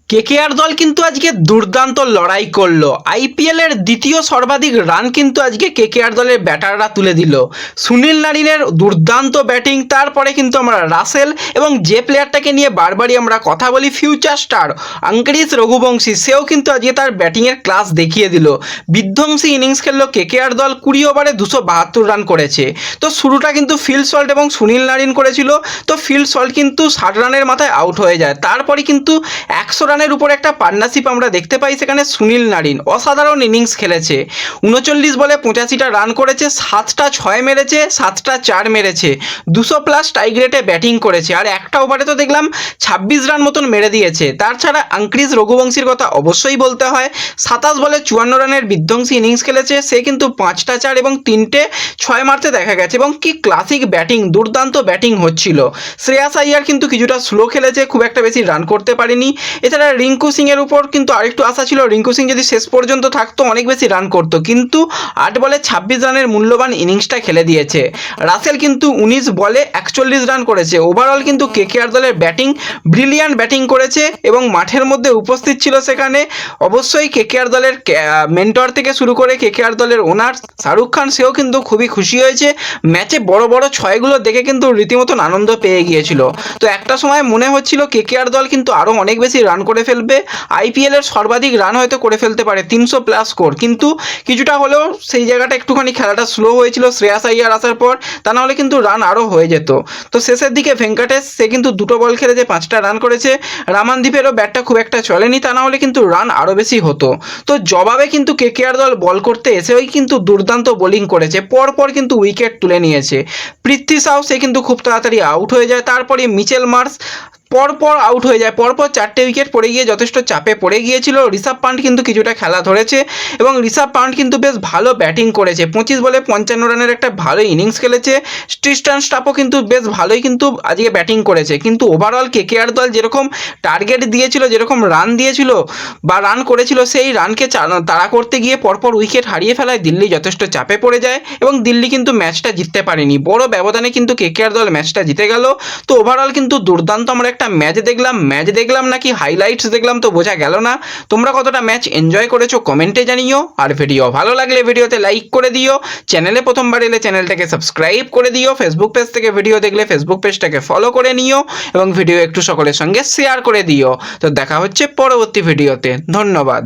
KKR দল কিন্তু আজকে দুর্দান্ত লড়াই করলো। আইপিএল এর দ্বিতীয় সর্বাধিক রান কিন্তু আজকে কেকেআর দলের ব্যাটাররা তুলে দিল। সুনীল নারিনের দুর্দান্ত ব্যাটিং, তারপরে কিন্তু আমরা রাসেল এবং যে প্লেয়ারটাকে নিয়ে বারবারই আমরা কথা বলি ফিউচার স্টার আঙ্কিরিস রঘুবংশী, সেও কিন্তু আজকে তার ব্যাটিংয়ের ক্লাস দেখিয়ে দিল। বিধ্বংসী ইনিংস খেললো কেকেআর দল, 20 ওভারে 272 রান করেছে। তো শুরুটা কিন্তু ফিল সল্ট এবং সুনীল নারিন করেছিল। তো ফিল সল্ট কিন্তু 60 রানের মাথায় আউট হয়ে যায়। তারপরে কিন্তু 100 রানের উপর একটা পার্টনারশিপ আমরা দেখতে পাই। সেখানে সুনীল নারিন অসাধারণ ইনিংস খেলেছে। 39 বলে 85টা রান করেছে, 7টা 6 মেরেছে, 7টা 4 মেরেছে, 200+ স্ট্রাইক রেটে ব্যাটিং করেছে। আর একটা ওভারে তো দেখলাম 26 রান মতন মেরে দিয়েছে। তাছাড়া আঙ্কিরিস রঘুবংশীর কথা অবশ্যই বলতে হয়। 27 বলে 54 রানের বিধ্বংসী ইনিংস খেলেছে। সে কিন্তু 5টা 4 এবং 3টে 6 মারতে দেখা গেছে এবং কি ক্লাসিক ব্যাটিং, দুর্দান্ত ব্যাটিং হচ্ছিল। শ্রেয়াস আইয়ার কিন্তু কিছুটা স্লো খেলেছে, খুব একটা বেশি রান করতে পারেনি। এছাড়া রিঙ্কু সিংয়ের উপর কিন্তু আরেকটু আশা ছিল। রিঙ্কু সিং যদি শেষ পর্যন্ত থাকতো অনেক বেশি রান করতো, কিন্তু 8 বলে 26 রানের মূল্যবান ইনিংসটা খেলে দিয়েছে। রাসেল কিন্তু 19 বলে 41 রান করেছে। ওভারঅল কিন্তু কেকেআর দলের ব্যাটিং ব্রিলিয়ান্ট ব্যাটিং করেছে এবং মাঠের মধ্যে উপস্থিত ছিল সেখানে অবশ্যই কেকেআর দলের মেন্টর থেকে শুরু করে কেকেআর দলের ওনার শাহরুখ খান, সেও কিন্তু খুবই খুশি হয়েছে। ম্যাচে বড় বড় ছয়গুলো দেখে কিন্তু রীতিমতন আনন্দ পেয়ে গিয়েছিল। তো একটা সময় মনে হচ্ছিল কেকেআর দল কিন্তু আরও অনেক বেশি রান করে ফেলবে, আইপিএল এর সর্বাধিক রান হয়তো করে ফেলতে পারে, 300+ স্কোর। কিন্তু কিছুটা হলেও সেই জায়গাটা একটুখানি খেলাটা স্লো হয়েছিল শ্রেয়াস আইয়ার আসার পর, তা নাহলে কিন্তু রান আরও হয়ে যেত। তো শেষের দিকে ভেঙ্কটেশ, সে কিন্তু 2টো বল খেলেছে, 5টা রান করেছে। রামানদীপেরও ব্যাটটা খুব একটা চলেনি, তা নাহলে কিন্তু রান আরও বেশি হতো। তো জবাবে কিন্তু কেকেআর দল বল করতে এসেই কিন্তু দুর্দান্ত বোলিং করেছে, পরপর কিন্তু উইকেট তুলে নিয়েছে। পৃথ্বী শাও, সে কিন্তু খুব তাড়াতাড়ি আউট হয়ে যায়। তারপরে মিচেল মার্শ পরপর আউট হয়ে যায়, পরপর 4টে উইকেট পড়ে গিয়ে যথেষ্ট চাপে পড়ে গিয়েছিল। ঋষভ পান্ট কিন্তু কিছুটা খেলা ধরেছে এবং ঋষভ পান্ট কিন্তু বেশ ভালো ব্যাটিং করেছে। 25 বলে 55 রানের একটা ভালো ইনিংস খেলেছে। ট্রিস্টান স্টাফও কিন্তু বেশ ভালোই কিন্তু আজকে ব্যাটিং করেছে। কিন্তু ওভারঅল কেকেআর দল যেরকম টার্গেট দিয়েছিল, যেরকম রান দিয়েছিল বা রান করেছিল, সেই রানকে তাড়া করতে গিয়ে পরপর উইকেট হারিয়ে ফেলায় দিল্লি যথেষ্ট চাপে পড়ে যায় এবং দিল্লি কিন্তু ম্যাচটা জিততে পারেনি। বড় ব্যবধানে কিন্তু কেকেআর দল ম্যাচটা জিতে গেল। তো ওভারঅল কিন্তু দুর্দান্ত আমরা একটা ম্যাচ দেখলাম নাকি হাইলাইটস দেখলাম তো বোঝা গেল না। তোমরা কতটা ম্যাচ এনজয় করেছো কমেন্টে জানিও। আর ভিডিও ভালো লাগলে ভিডিওতে লাইক করে দিও। চ্যানেলে প্রথমবার এলে চ্যানেলটাকে সাবস্ক্রাইব করে দিও। ফেসবুক পেজ থেকে ভিডিও দেখলে ফেসবুক পেজটাকে ফলো করে নিও এবং ভিডিও একটু সকলের সঙ্গে শেয়ার করে দিও। তো দেখা হচ্ছে পরবর্তী ভিডিওতে। ধন্যবাদ।